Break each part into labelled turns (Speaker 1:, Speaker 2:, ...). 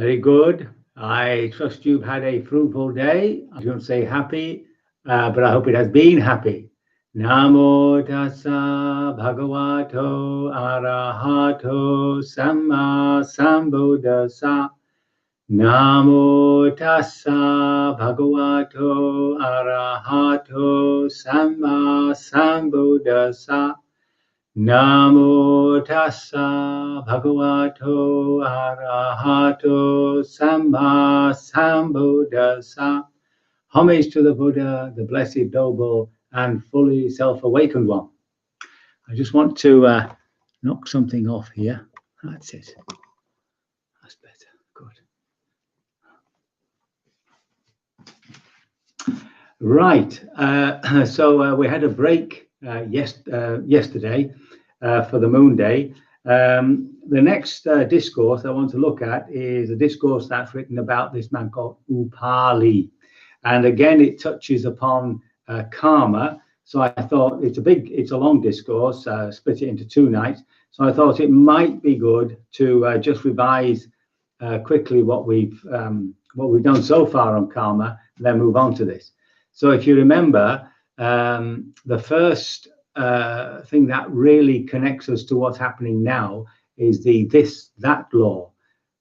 Speaker 1: Very good. I trust you've had a fruitful day. I don't say happy, but I hope it has been happy. Namo tassa bhagavato arahato samma sambuddhassa. Namo tassa bhagavato arahato samma sambuddhassa. Namo tassa bhagavato arahato samma sambuddhassa. Homage to the Buddha, the blessed, noble, and fully self-awakened one. I just want to knock something off here. That's it. That's better. Good. Right. So we had a break yesterday for the moon day. The next discourse I want to look at is a discourse that's written about this man called Upali, and again it touches upon karma. So I thought it's a long discourse, split it into 2 nights. So I thought it might be good to just revise quickly what we've done so far on karma, and then move on to this. So if you remember, the first thing that really connects us to what's happening now is the that law.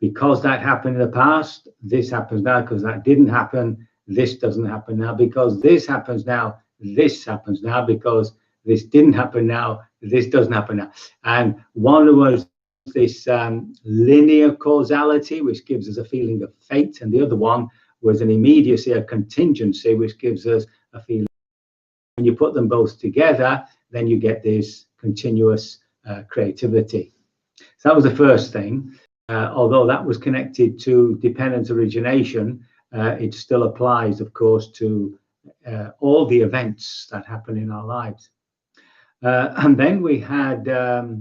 Speaker 1: Because that happened in the past, this happens now. Because that didn't happen, this doesn't happen now. Because this happens now, this happens now. Because this didn't happen now, this doesn't happen now. And one was this linear causality, which gives us a feeling of fate, and the other one was an immediacy, a contingency, which gives us a feeling. When you put them both together, then you get this continuous creativity. So that was the first thing. Although that was connected to dependent origination, it still applies, of course, to all the events that happen in our lives. And then we had oh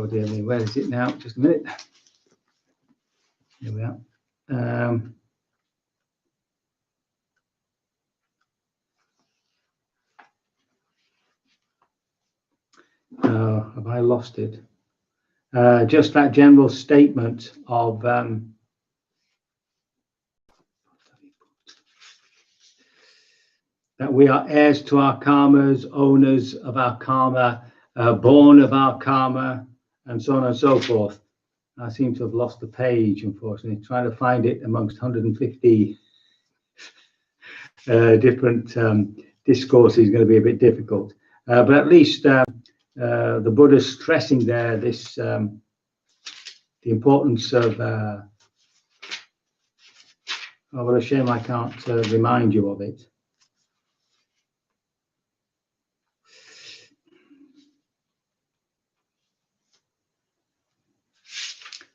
Speaker 1: dear me, where is it now? Just a minute. Here we are. Have I lost it? Just that general statement of that we are heirs to our karmas, owners of our karma, born of our karma, and so on and so forth. I seem to have lost the page, unfortunately. Trying to find it amongst 150 different discourses is going to be a bit difficult. But at least the Buddha's stressing there this the importance of. Oh, what a shame I can't remind you of it.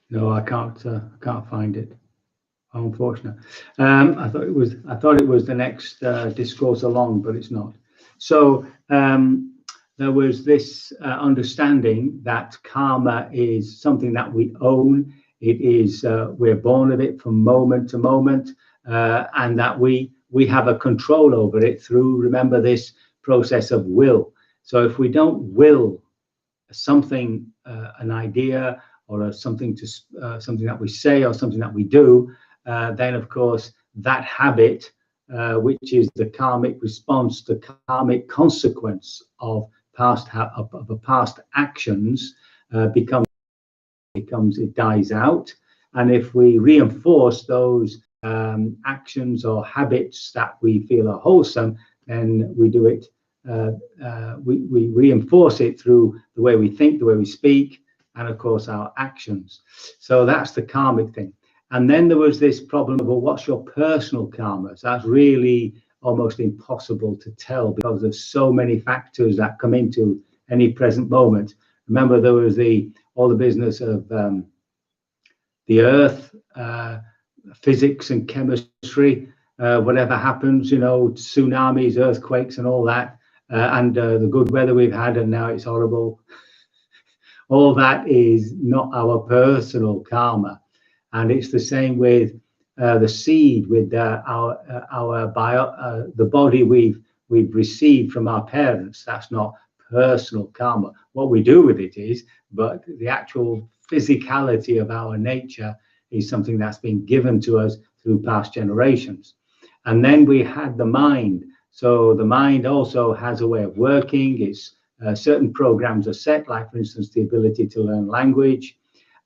Speaker 1: No, I can't find it. Unfortunate. I thought it was the next discourse along, but it's not. So there was this understanding that karma is something that we own. It is we're born of it from moment to moment, and that we have a control over it through, remember, this process of will. So if we don't will something, an idea, or something that we say, or something that we do, then of course that habit, which is the karmic response, the karmic consequence of past actions, it dies out. And if we reinforce those actions or habits that we feel are wholesome, then we do it. We reinforce it through the way we think, the way we speak, and of course our actions. So that's the karmic thing. And then there was this problem of, well, what's your personal karma? So that's really almost impossible to tell, because there's so many factors that come into any present moment. Remember, there was all the business of the earth, physics and chemistry, whatever happens, tsunamis, earthquakes and all that, and the good weather we've had, and now it's horrible. All that is not our personal karma. And it's the same with the seed, with the body we've received from our parents. That's not personal karma. What we do with it is, but the actual physicality of our nature is something that's been given to us through past generations. And then we had the mind. So the mind also has a way of working. It's certain programs are set, like for instance, the ability to learn language.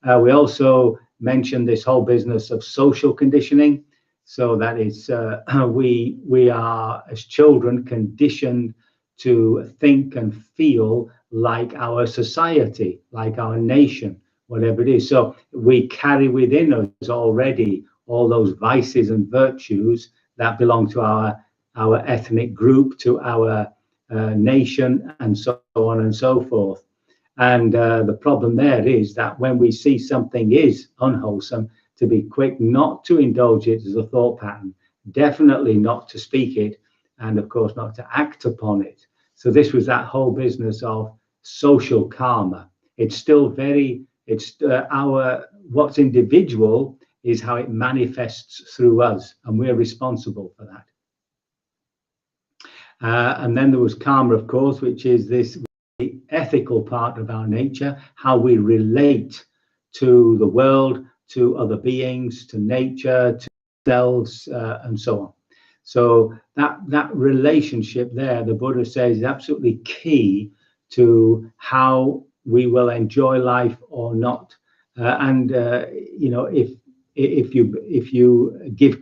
Speaker 1: We also mentioned this whole business of social conditioning. So that is, we are as children conditioned to think and feel like our society, like our nation, whatever it is. So we carry within us already all those vices and virtues that belong to our ethnic group, to our nation, and so on and so forth. And the problem there is that when we see something is unwholesome, to be quick not to indulge it as a thought pattern, definitely not to speak it, and of course not to act upon it. So this was that whole business of social karma. It's still very, it's what's individual is how it manifests through us, and we're responsible for that. And then there was karma, of course, which is this ethical part of our nature, how we relate to the world, to other beings, to nature, to ourselves, and so on. So that relationship there, the Buddha says, is absolutely key to how we will enjoy life or not. You know, if you give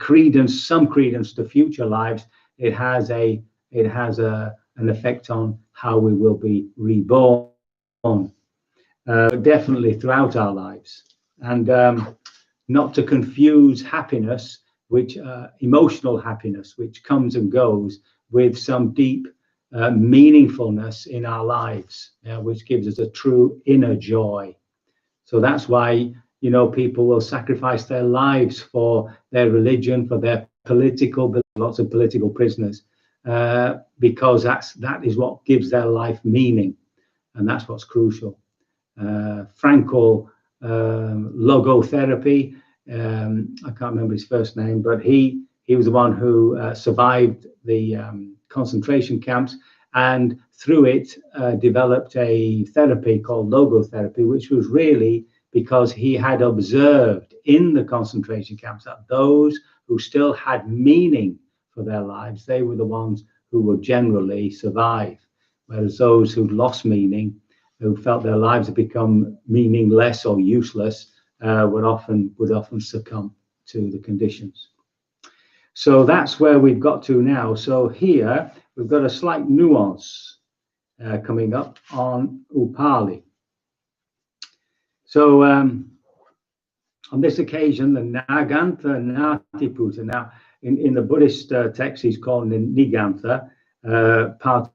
Speaker 1: some credence to future lives, it has an effect on how we will be reborn, definitely throughout our lives. And not to confuse happiness, which emotional happiness, which comes and goes, with some deep meaningfulness in our lives, which gives us a true inner joy. So that's why, you know, people will sacrifice their lives for their religion, for their political, lots of political prisoners, because that is what gives their life meaning, and that's what's crucial. Frankl logotherapy, I can't remember his first name, but he was the one who survived the concentration camps, and through it developed a therapy called logotherapy, which was really because he had observed in the concentration camps that those who still had meaning for their lives, they were the ones who would generally survive, whereas those who'd lost meaning, who felt their lives had become meaningless or useless, would often succumb to the conditions. So that's where we've got to now. So here we've got a slight nuance coming up on Upali. So on this occasion, the Nagantha Natiputta. Now, in the Buddhist text, he's called Nigantha, part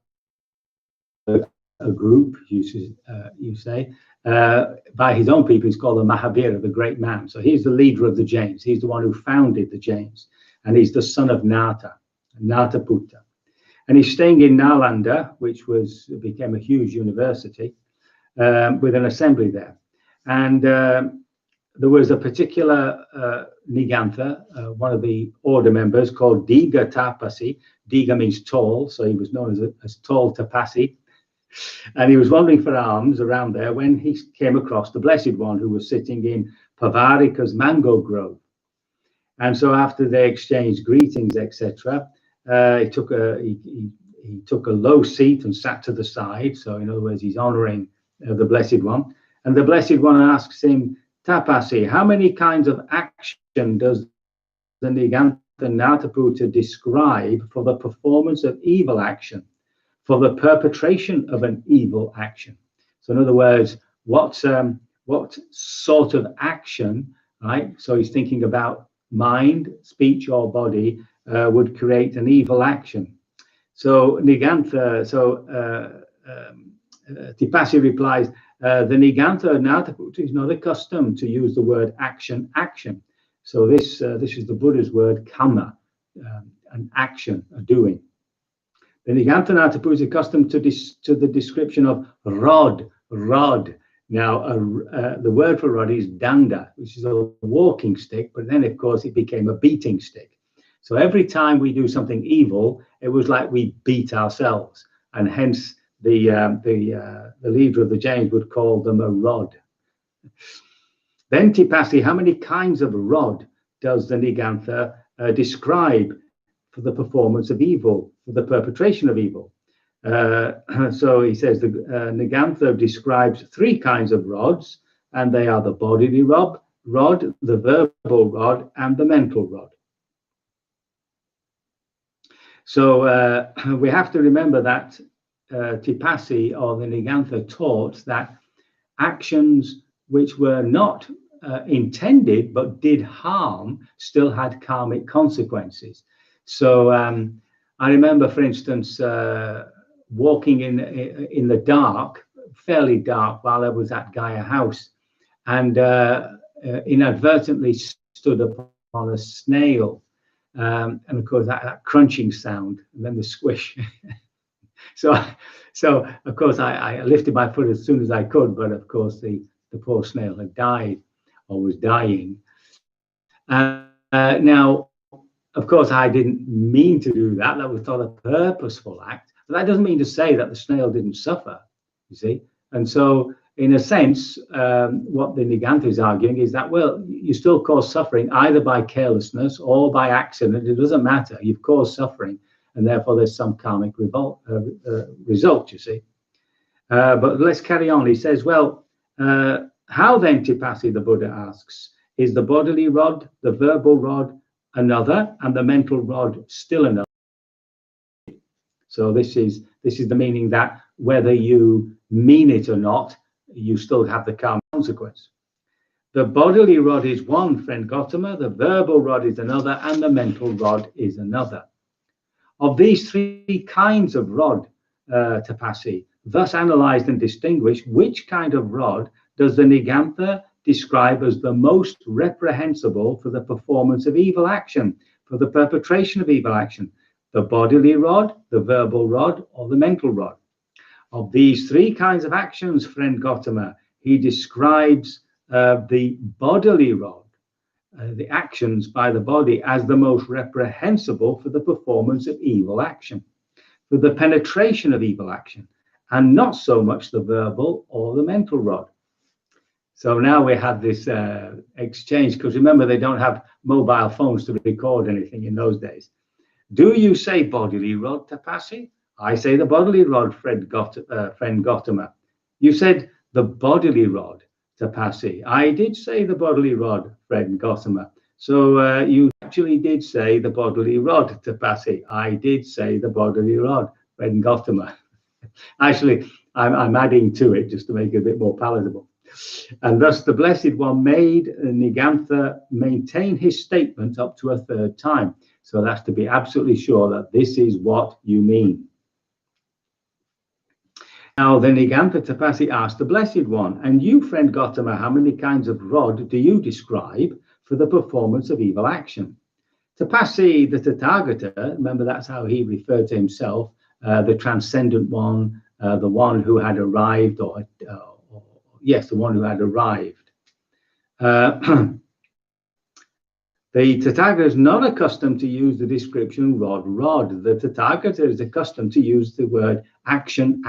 Speaker 1: of a group, you say. By his own people, he's called the Mahavira, the great man. So he's the leader of the Jains. He's the one who founded the Jains, and he's the son of Nataputta. And he's staying in Nalanda, which became a huge university, with an assembly there. And there was a particular Nigantha, one of the order members, called Diga Tapasi. Diga means tall, so he was known as Tall Tapasi. And he was wandering for alms around there when he came across the Blessed One, who was sitting in Pavarika's mango grove. And so after they exchanged greetings, etc., he took a low seat and sat to the side. So in other words, he's honoring the Blessed One. And the Blessed One asks him, Tapasi, how many kinds of action does the Nigantha Nataputta describe for the performance of evil action, for the perpetration of an evil action? So in other words, what sort of action, right? So he's thinking about mind, speech, or body would create an evil action. So Nigantha, Tipasi replies, the Nigantha Nataputta is not accustomed to use the word action. So this is the Buddha's word kamma, an action, a doing. The Nigantha Nataputta is accustomed to the description of rod. Now, the word for rod is danda, which is a walking stick, but then, of course, it became a beating stick. So every time we do something evil, it was like we beat ourselves, and hence the leader of the Jains would call them a rod. Then Tipasi, how many kinds of rod does the Nigantha describe for the performance of evil, for the perpetration of evil? So he says the Nigantha describes 3 kinds of rods, and they are the bodily rod, the verbal rod, and the mental rod. So we have to remember that Tipasi or the Nigantha taught that actions which were not intended but did harm still had karmic consequences. So I remember, for instance, walking in the dark, fairly dark, while I was at Gaia House, and inadvertently stood upon a snail, and of course that crunching sound, and then the squish. So of course I lifted my foot as soon as I could, but of course the poor snail had died or was dying. Now, of course, I didn't mean to do that. That was not a purposeful act. But that doesn't mean to say that the snail didn't suffer, you see. And so, in a sense, what the Nigantha is arguing is that, well, you still cause suffering either by carelessness or by accident. It doesn't matter. You've caused suffering, and therefore there's some karmic result, you see. But let's carry on. He says, well, how then, Tipasi, the Buddha asks, is the bodily rod, the verbal rod, another, and the mental rod still another? So this is the meaning that whether you mean it or not, you still have the karmic consequence. The bodily rod is one, friend Gautama, the verbal rod is another, and the mental rod is another. Of these 3 kinds of rod, Tapasi, thus analyzed and distinguished, which kind of rod does the Nigantha describe as the most reprehensible for the performance of evil action, for the perpetration of evil action? The bodily rod, the verbal rod, or the mental rod? Of these 3 kinds of actions, friend Gautama, he describes the bodily rod, the actions by the body, as the most reprehensible for the performance of evil action, for the penetration of evil action, and not so much the verbal or the mental rod. So now we have this exchange, because remember, they don't have mobile phones to record anything in those days. Do you say bodily rod, Tapasi? I say the bodily rod, friend Gautama. You said the bodily rod, Tapasi. I did say the bodily rod, friend Gautama. So you actually did say the bodily rod, Tapasi. I did say the bodily rod, friend Gautama. Actually, I'm adding to it just to make it a bit more palatable. And thus the Blessed One made Nigantha maintain his statement up to a 3rd time. So that's to be absolutely sure that this is what you mean. Now the Nigantha Tapasi asked the Blessed One, and you, friend Gautama, how many kinds of rod do you describe for the performance of evil action? Tapasi, the Tathagata, remember that's how he referred to himself, the transcendent one, the one who had arrived, yes, the one who had arrived. The Tathagata is not accustomed to use the description rod. The Tathagata is accustomed to use the word action.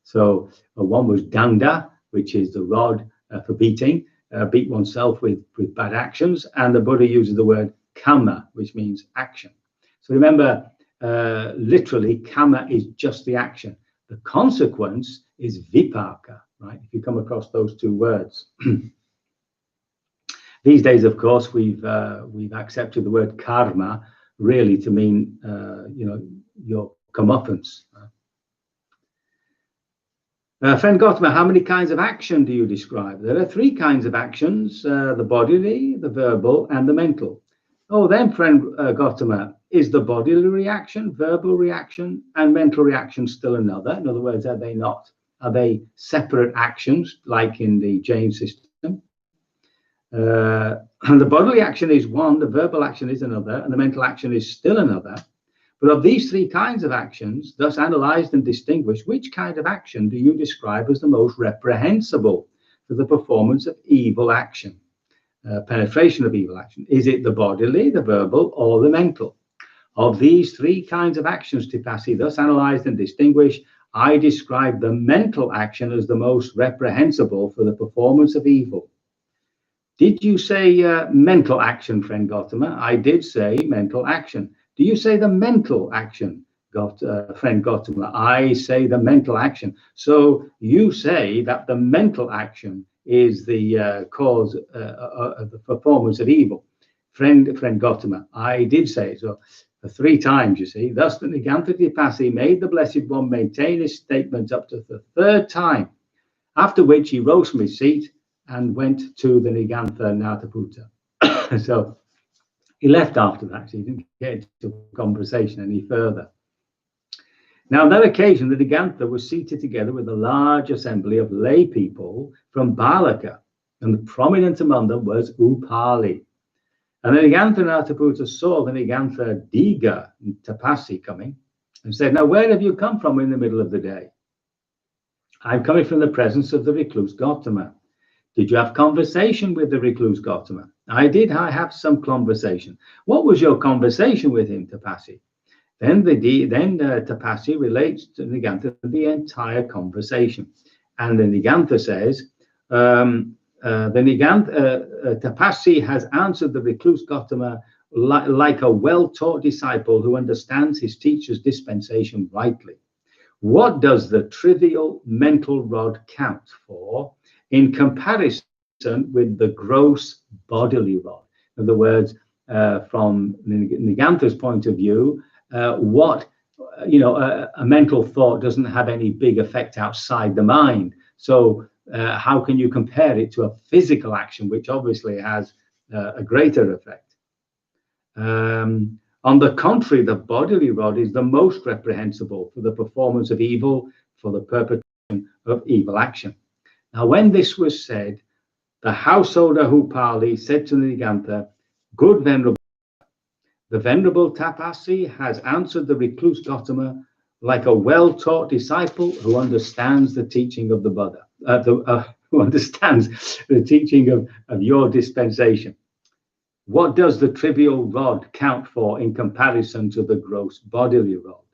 Speaker 1: So one was danda, which is the rod for beating, beat oneself with bad actions. And the Buddha uses the word kama, which means action. So remember, literally, kama is just the action. The consequence is vipaka, right? If you come across those 2 words. These days, of course, we've accepted the word karma really to mean, your comeuppance. Friend Gautama, how many kinds of action do you describe? There are 3 kinds of actions, the bodily, the verbal, and the mental. Oh, then, friend Gautama, is the bodily reaction, verbal reaction, and mental reaction still another? In other words, are they not? Are they separate actions, like in the Jain system? And the bodily action is one, the verbal action is another, and the mental action is still another. But of these 3 kinds of actions, thus analyzed and distinguished, which kind of action do you describe as the most reprehensible for the performance of evil action, penetration of evil action? Is it the bodily, the verbal, or the mental? Of these 3 kinds of actions, Tipasi, thus analyzed and distinguished, I describe the mental action as the most reprehensible for the performance of evil. Did you say mental action, friend Gautama? I did say mental action. Do you say the mental action, friend Gautama? I say the mental action. So you say that the mental action is the cause of the performance of evil, friend Gautama. I did say it. So for 3 times, you see. Thus, the Nigantha made the Blessed One maintain his statement up to the 3rd time, after which he rose from his seat and went to the Nigantha Nataputta. So he left after that, so he didn't get into conversation any further. Now, on that occasion, the Nigantha was seated together with a large assembly of lay people from Balaka, and the prominent among them was Upali. And the Nigantha Nataputta saw the Nigantha Diga Tapasi coming and said, "Now, where have you come from in the middle of the day?" "I'm coming from the presence of the recluse Gautama." "Did you have conversation with the recluse Gautama?" I did. I have some conversation." "What was your conversation with him, Tapasi?" Then Tapasi relates to Nigantha the entire conversation. And the Nigantha says, Tapasi has answered the recluse Gautama like a well-taught disciple who understands his teacher's dispensation rightly. What does the trivial mental rod count for in comparison with the gross bodily rod? In other words, from Nigantha's point of view, a mental thought doesn't have any big effect outside the mind. So how can you compare it to a physical action, which obviously has a greater effect? On the contrary, the bodily rod is the most reprehensible for the performance of evil, for the perpetration of evil action. Now, when this was said, the householder Upali said to Nigantha, "Good venerable, the venerable Tapasi has answered the recluse Gautama like a well-taught disciple who understands the teaching of the Buddha, who understands the teaching of your dispensation. What does the trivial rod count for in comparison to the gross bodily rod?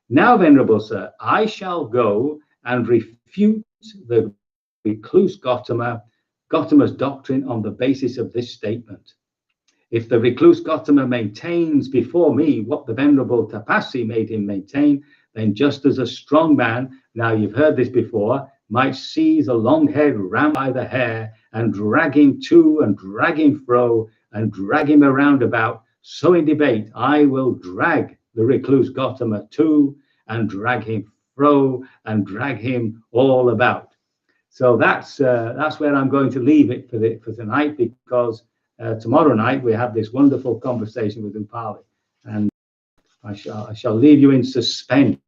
Speaker 1: Now, venerable sir, I shall go and refute the recluse Gautama's doctrine on the basis of this statement. If the recluse Gautama maintains before me what the venerable Tapasi made him maintain, then just as a strong man, now you've heard this before, might seize a long head round by the hair and drag him to and drag him fro and drag him around about, so in debate I will drag the recluse Gautama to and drag him fro and drag him all about." So that's where I'm going to leave it for tonight, because tomorrow night we have this wonderful conversation with Upali, and I shall leave you in suspense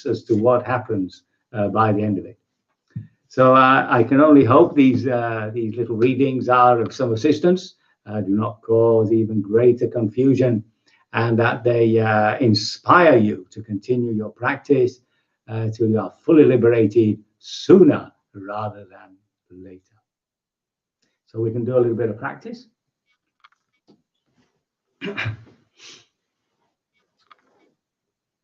Speaker 1: as to what happens by the end of it. So I can only hope these little readings are of some assistance, do not cause even greater confusion, and that they inspire you to continue your practice till you are fully liberated sooner rather than later. So we can do a little bit of practice.